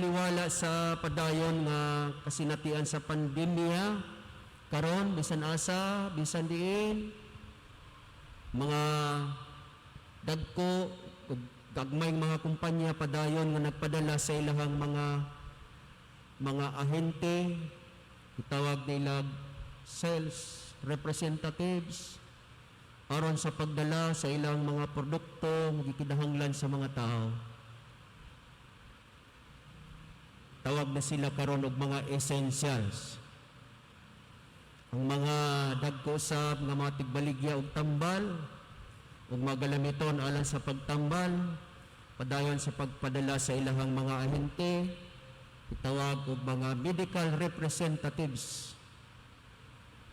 Liwala sa padayon nga kasinatian sa pandemya karon bisan asa bisan diin mga dagko ug gagmayng mga kumpanya padayon nga nagpadala sa ilahang mga ahente, itawag nila sales representatives aron sa pagdala sa ilang mga produkto gikinahanglan sa mga tao. Tawag na sila karon og mga essentials. Ang mga dagko usab nga mga tigbaligya og tambal ug mga galamiton alang sa pagtambal padayon sa pagpadala sa ilahang mga ahente, itawag og mga medical representatives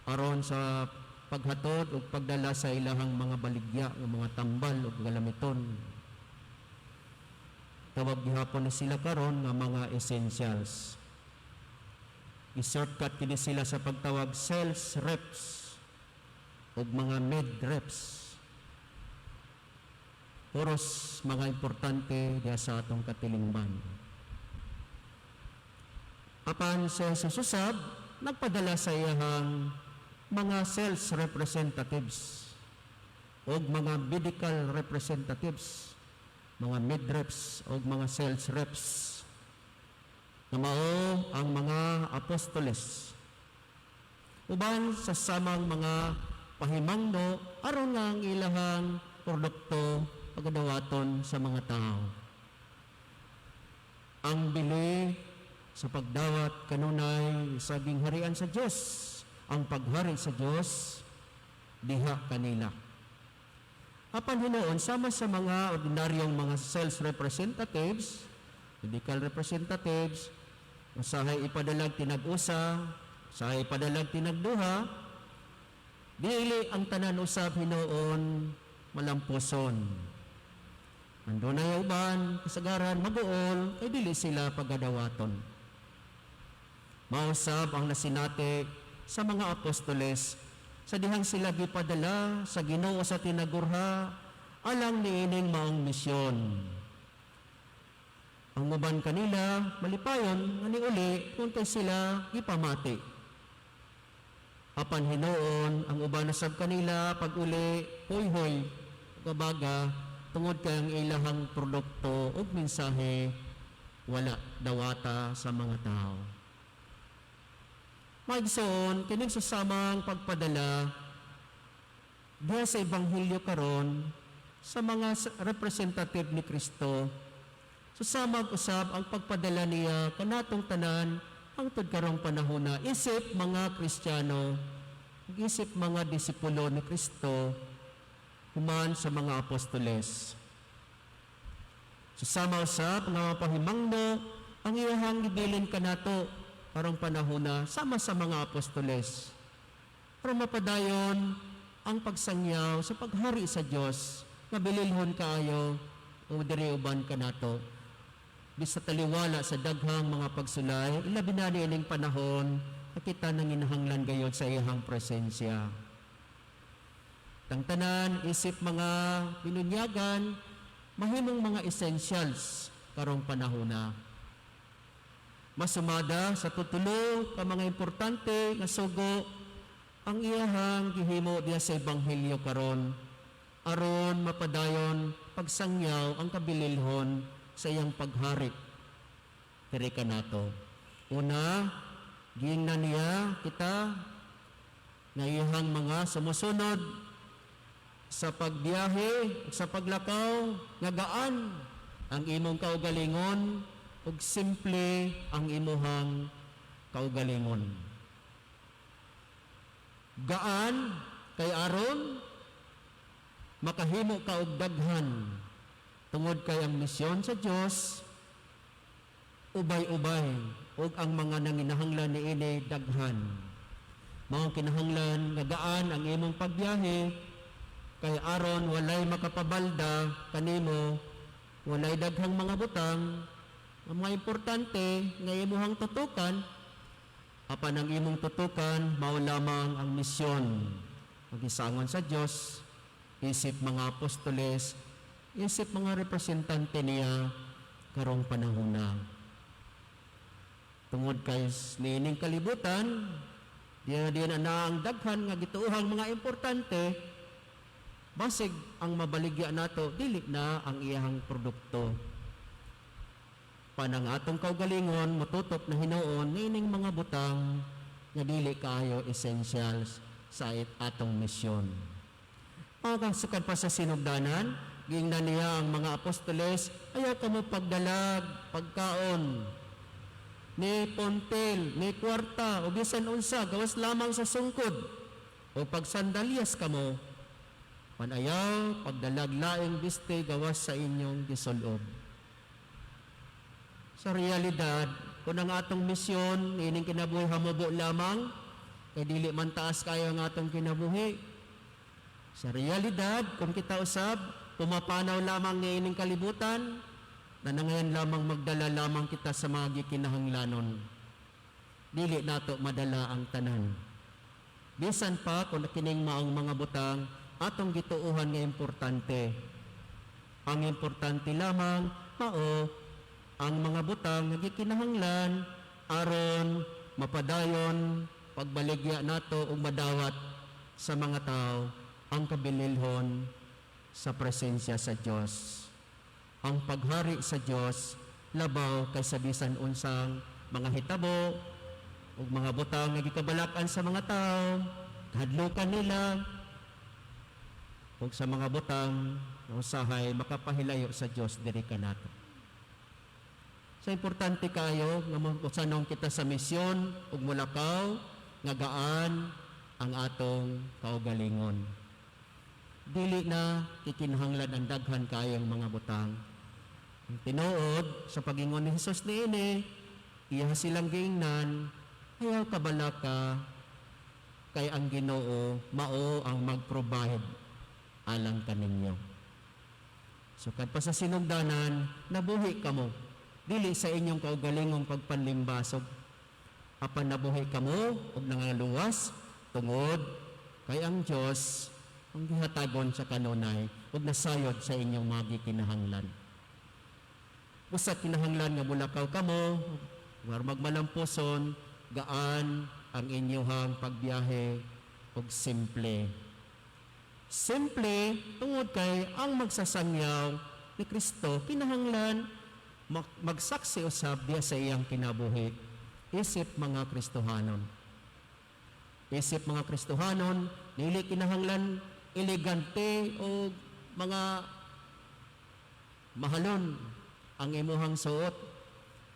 aron sa paghatod ug pagdala sa ilahang mga baligya ng mga tambal ug galamiton. Tawag gihapon na sila karon nga mga essentials. I-shortcut kini sila sa pagtawag sales reps ug mga med reps. Puros mga importante diya sa atong katilingban. Apan sa susab nagpadala sa iyang mga sales representatives ug mga medical representatives, mga mid-reps o mga sales reps na mao ang mga apostoles uban sa samang mga pahimangno aron nga ang ilahang produkto pagadawaton sa mga tao. Ang bili sa pagdawat kanunay sa gingharian sa Dios, ang paghari sa Dios diha kanila. Apan hinuon sama sa mga ordinaryong mga sales representatives, medical representatives, usahay ipadalag tinag-usa, usahay ipadalag tinagduha, dili ang tanan usab hinuon malampuson. Andun na uban kasagaran maguol kay dili sila pagadawaton. Mausab ang nasinati sa mga apostoles sa dihang sila gipadala sa Ginoo sa tinagurha alang niining maong misyon. Ang uban kanila malipayon nga niuli kuntay sila gipamati. Apan hinuon ang uban nasab kanila pag-uli hoy-hoy kabaga tungod kay ang ilahang produkto ug mensahe wala dawata sa mga tao. Maigsoon, kining susamang pagpadala diha sa Ebanghelyo karon sa mga representative ni Kristo, susamang usab ang pagpadala niya kanatong tanan hangtod karong panahon na isip mga Kristiyano, isip mga disipulo ni Kristo, human sa mga apostoles. Susama usab nga mapahimangno ang iyahang gibilin kanato karong panahon na sama sa mga apostoles para mapadayon ang pagsangyaw sa paghari sa Dios nga bililhon kaayo o diri uban kanato bisa taliwala sa daghang mga pagsulay ilabi na niining panahon na kita nanginahanglan gayud sa iyang presensya. Tang tanan isip mga binunyagan mahimong mga essentials karong panahon na masumada sa tutulo ka mga importante nga sugo ang iyahang gihimo diya sa Ebanghelyo karon aron mapadayon pagsangyaw ang kabililhon sa iyang paghari diri kanato. Una, giingnan niya kita nga iyahang mga sumusunod sa pagbiyahe sa paglakaw nga gaan ang imong kaugalingon ug simple ang imuhang kaugalingon. Gaan kay aron makahimo ka og daghan tungod kay ang misyon sa Dios ubay-ubay ug ang mga nanginahanglan niini daghan. Mao kinahanglan nga gaan ang imong pagbiyahe kay aron walay makapabalda kanimo, walay daghang mga butang. Ang mga importante nga imuhang tutukan, apan ang imong tutukan, mao lamang ang misyon. Magisangon sa Dios, isip mga apostoles, isip mga representante niya karong panahon na. Tungod kay nining kalibutan, di na ang daghan nga gituohang mga importante, basig ang mabaligya nato dili na ang iyang produkto. Panang atong kaugalingon motutop na hinuon nining mga butang nga dili kaayo essentials sa atong misyon. Pagkasukad pa sa sinugdanan, giingnan niya ang mga apostoles, ayaw kamo pagdalag, pagkaon, ni pontel, ni kwarta, o bisan unsa, gawas lamang sa sungkod, o pagsandalyas kamo, panayaw, pagdalag laing biste, gawas sa inyong gisulob. Sa realidad, kung ang atong misyon, ining kinabuhi hamubo lamang, kay dili man taas kayo ang atong kinabuhi. Sa realidad, kung kita usab, pumapanaw lamang ng ining kalibutan, na nangayon lamang magdala lamang kita sa mga gikinahanglanon. Dili nato madala ang tanan. Bisan pa kung kining maong mga butang, atong gituuhan nga importante. Ang importante lamang, mao, ang mga butang nga gikinahanglan, aron mapadayon, pagbaligya nato ug madawat sa mga tao ang kabililhon sa presensya sa Dios. Ang paghari sa Dios labaw kay sa bisan unsang mga hitabo ug mga butang nga gikabalakan sa mga tao, kahadlukan nila ug sa mga butang nga usahay makapahilayo sa Dios diri kanato. So importante kayo nga mosanong kita sa misyon ug mulakaw nga gaan ang atong kaugalingon. Dili na kikinahanglan ang daghan kayong mga butang. Ang tinuod sa pagingon ni Jesus niini, iya silang giingnan, ayaw kabalaka kay ang Ginoo mao ang mag-provide alang kaninyo. Sukad pa sa sinugdanan, nabuhi kamo, dili sa inyong kaugalingong pagpanlimbasog. Apan nabuhi kamo ug nangaluwas tungod kay ang Dios ang gihatagon sa kanunay ug nasayod sa inyong mga gikinahanglan. Busa kinahanglan nga bulakaw kamo, war magmalampuson, gaan ang inyong pagbiyahe ug simple. Simple tungod kay ang magsasangyaw ni Kristo kinahanglan magsaksi usab diya sa iyang kinabuhi. Isip mga Kristohanon. Isip mga Kristohanon, dili kinahanglan elegante o mga mahalon ang imuhang suot.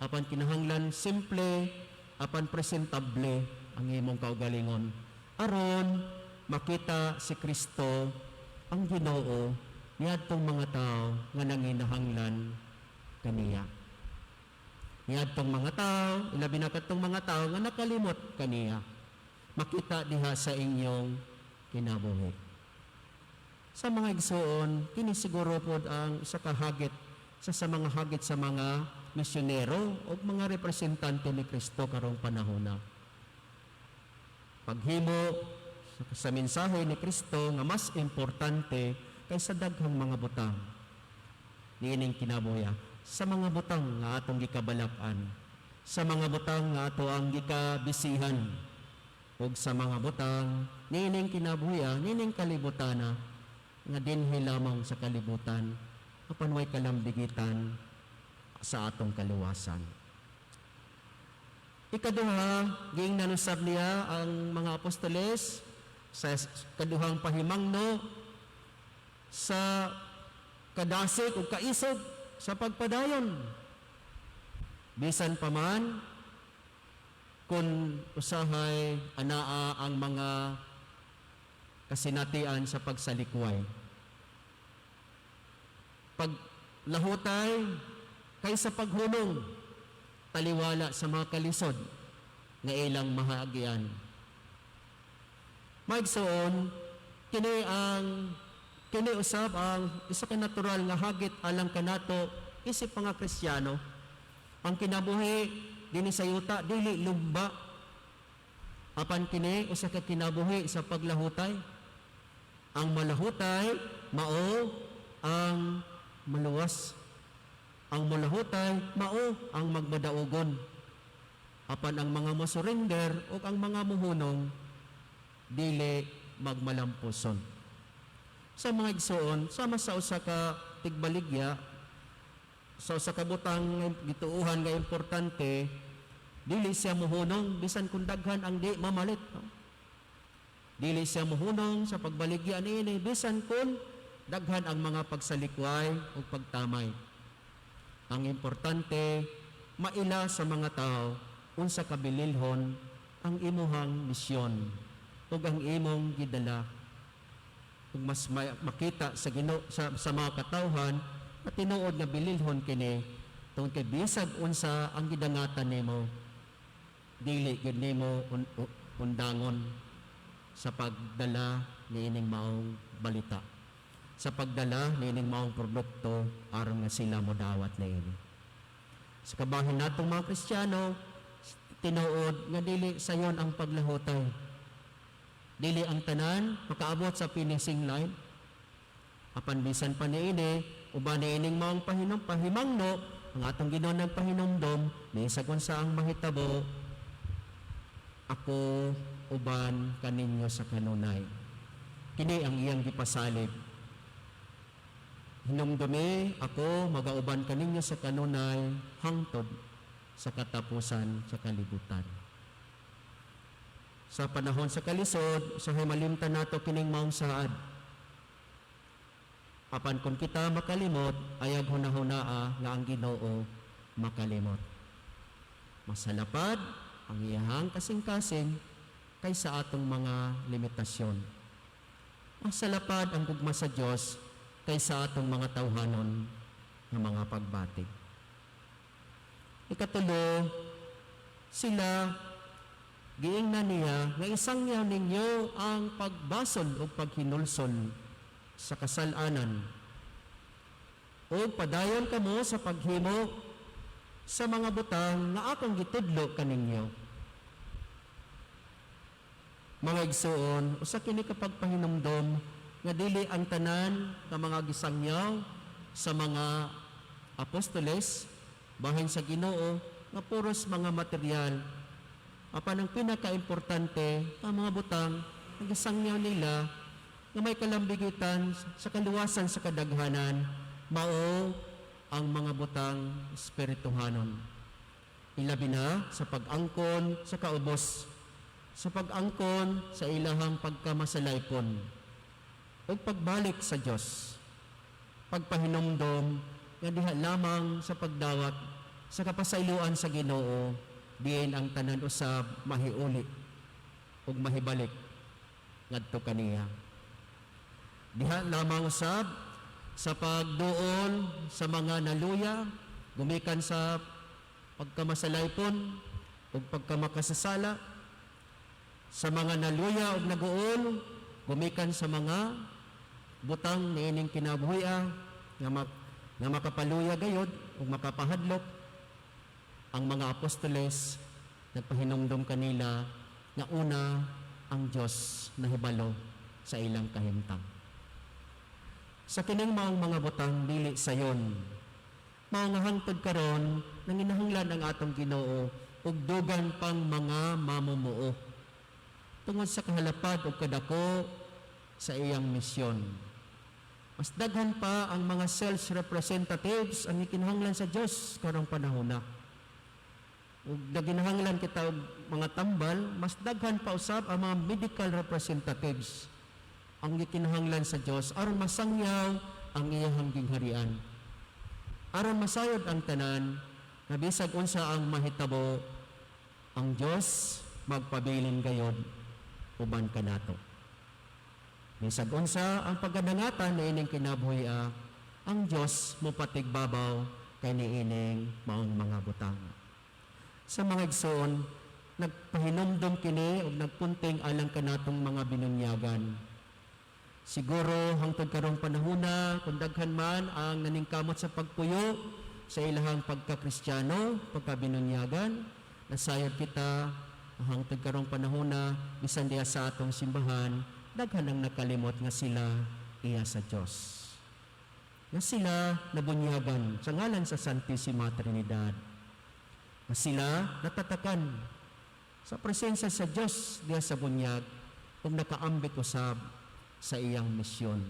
Apan kinahanglan simple, apan presentable ang imong kaugalingon. Aron makita si Kristo ang Ginoo niadtong mga tao nga nanginahanglan kaniya. Niadtong mga tao, ilabi na katong mga tao nga nakalimot kaniya. Makita diha sa inyong kinabuhi. Sa mga igsoon, kini siguro pod ang isa ka hagit sa mga hagit sa mga misyonero o mga representante ni Kristo karong panahona. Paghimo sa mensahe ni Kristo nga mas importante kaysa daghang mga butang. Niining kinabuya sa mga butang nga atong gikabalakan, sa mga butang nga ato ang gikabisihan, ug sa mga butang niining kinabuya, niining kalibutana nga dinhi lamang sa kalibutan apan way kalambigitan sa atong kaluwasan. Ikaduha, giing nanusab niya ang mga apostoles sa kaduhang pahimangno sa kadasig o kaisog sa pagpadayon. Bisan pa man kung usahay anaa ang mga kasinatian sa pagsalikway. Paglahutay kaysa paghulong, taliwala sa mga kalisod nga ilang mahagian. Maigsoon, kini usab ang isa ka natural nga hagit alang kanato isip mga Kristiyano. Ang kinabuhi dinhi sa yuta dili lumba. Apan kini usa ka kinabuhi sa paglahutay. Ang malahutay mao ang maluwas. Ang malahutay mao ang magmadaugon. Apan ang mga mosurrender o ang mga muhunong dili magmalampuson. Sa mga igsoon, sama sa usa ka tigbaligya, sa usa ka butang nga gituuhan nga importante, dili siya muhunong bisan kung daghan ang di mamalit. No? Dili siya muhunong sa pagbaligya niini bisan kung daghan ang mga pagsalikway o pagtamay. Ang importante, maila sa mga tao unsa kabililhon ang imuhang misyon ug ang imong gidala. Ug mas makita sa sa mga katawhan at tinuod nga bililhon kini tungod kay bisag unsa ang gidangatan nimo, dili gid nimo undangon sa pagdala niining maong balita, sa pagdala niining maong produkto aron nga sila modawat niini. Sa kabahin natong mga Kristiyano, tinuod nga dili sayon ang paglahutay. Dili ang tanan makaabot sa finishing line. Apan bisan pa niini, uban niining maong pahimangno, ang atong Ginoo nagpahinumdom, ni sa kung saang mahitabo, ako uban kaninyo sa kanunay. Kini ang iyang gipasalig. Hinumdumi ako magauban kaninyo sa kanunay hangtod sa katapusan sa kalibutan. Sa panahon sa kalisod, sa himalimtan nato kining maong saad. Apan kung kita makalimot, ayag hunahunaa nga ang Ginoo makalimot. Masalapad ang iyahang kasing-kasing kaysa atong mga limitasyon. Masalapad ang gugma sa Dios kaysa atong mga tawhanon nga mga pagbatig. Ikatulo, sila giingnan niya nga isangyaw ninyo ang pagbasol o paghinulsol sa kasalanan o padayon kamo sa paghimo sa mga butang nga akong gitudlo kaninyo. Mga igsoon, usa kini kapagpahinumdom nga dili ang tanan nga mga gisangyaw sa mga apostoles bahin sa Ginoo nga puros mga material. Apan ang pinaka-importante ang mga butang ang gisangyaw nila nga may kalambigitan sa kaluwasan sa kadaghanan, mao ang mga butang espirituhanon. Ilabi na sa pag-angkon sa kaubos, sa pag-angkon sa ilahang pagkamasalaypon, o pagbalik sa Dios, pagpahinumdom nga diha lamang sa pagdawat sa kapasayloan sa Ginoo, diin ang tanan usab mahiuli ug mahibalik ngadto kaniya. Diha lamang usab sa pagduol sa mga naluya gumikan sa pagkamasalaypon ug pagkamakasasala, sa mga naluya ug naguol gumikan sa mga butang niining kinabuhi nga makapaluya gayod ug makapahadlok. Ang mga apostoles nagpahinumdom kanila nga una ang Dios nahibalo sa ilang kahimtang. Sa kining maong mga butang dili sayon, mao nga hangtod karon nanginahanglan ang atong Ginoo ug dugang pang mga mamumuo tungod sa kahalapad ug kadako sa iyang misyon. Mas daghan pa ang mga sales representatives ang ikinahanglan sa Dios karong panahon na. Ug daginahanglan kita og mga tambal, mas daghan pa usab ang mga medical representatives ang gikinahanglan sa Dios aron masangyaw ang iyang gingharian. Aron masayod ang tanan, nga bisag unsa ang mahitabo, ang Dios magpabilin gayod uban kanato. Bisag unsa ang paggadangatan niining kinabuhi, ang Dios mopatigbabaw kay niining maong mga butang. Sa mga igsoon, nagpahinumdom kini ug nagpunting alang kanatong mga binunyagan. Siguro hangtod karong panahona kung daghan man ang naningkamot sa pagpuyo sa ilahang pagka-Kristiyano, pagka-binunyagan, nasayod kita hangtod karong panahona bisan diha sa atong simbahan, daghan ang nakalimot nga sila iya sa Dios. Nga sila nabunyagan sa ngalan sa Santissima Trinidad. Na sila natatakan sa presensya sa Dios diya sa bunyag kung nakaambit usab sa iyang misyon.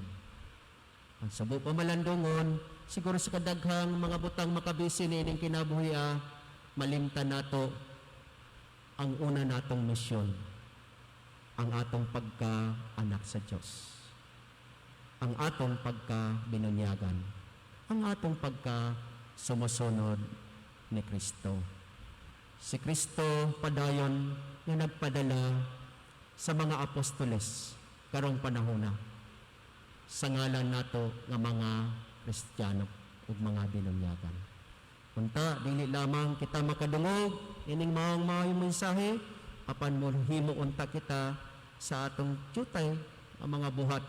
Ang sabo pamalandungon, siguro sa kadaghang mga butang makabisin ining kinabuhi, malimtan nato ang una natong misyon, ang atong pagka-anak sa Diyos, ang atong pagka-binunyagan, ang atong pagka-sumusunod ni Kristo. Si Kristo padayon na nagpadala sa mga apostoles karong panahona sa ngalan nato nga mga Kristiyano ug mga binunyagan. Unta, dili lamang kita makadungog ining mga mensahe, apan mohimo unta kita sa atong tiyutay ang mga buhat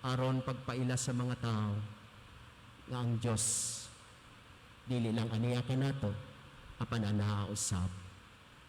aron pagpaila sa mga tao nga ang Dios dili lang aniya kanato apan anaha usab